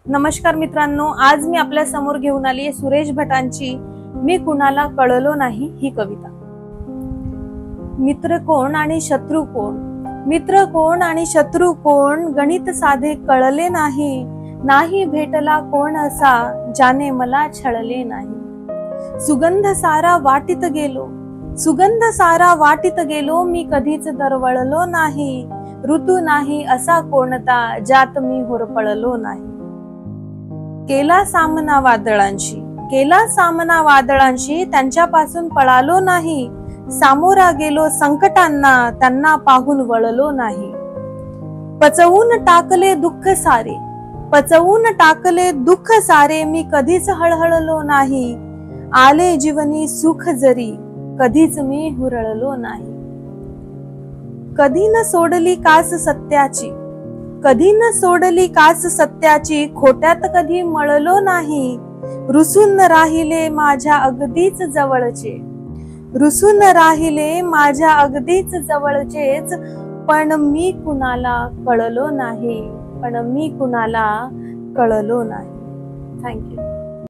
नमस्कार मित्रांनो, आज मी आपल्या समोर घेऊन आली आहे सुरेश भटांची मी कुणाला कळलो नाही ही कविता। मित्र कोण आणि शत्रू कोण, मित्र कोण आणि शत्रू कोण, गणित साधे कळले नाही, नाही भेटला कोण असा ज्याने मला छळले नाही। सुगंध सारा वाटीत गेलो, सुगंध सारा वाटीत गेलो, मी कधीच दरवळलो नाही, ऋतू नाही असा कोणता ज्यात मी होरपळलो नाही। केला सामना वादळांशी, केला सामना वादळांशी, त्यांच्यापासून पळालो नाही, सामोरा गेलो संकटांना, त्यांना पाहून वळलो नाही। पचवून टाकले दुःख सारे, पचवून टाकले दुःख सारे, मी कधीच हळहळलो नाही, आले जीवनी सुख जरी कधीच मी हुरळलो नाही। कधी न सोडली कास सत्याची, कधी न सोडली कास सत्याची, खोट्यात कधी मळलो नाही, रुसून राहिले माझ्या अगदीच जवळचे, रुसून राहिले माझ्या अगदीच जवळचेच, पण मी कुणाला कळलो नाही, पण मी कुणाला कळलो नाही। थँक्यू।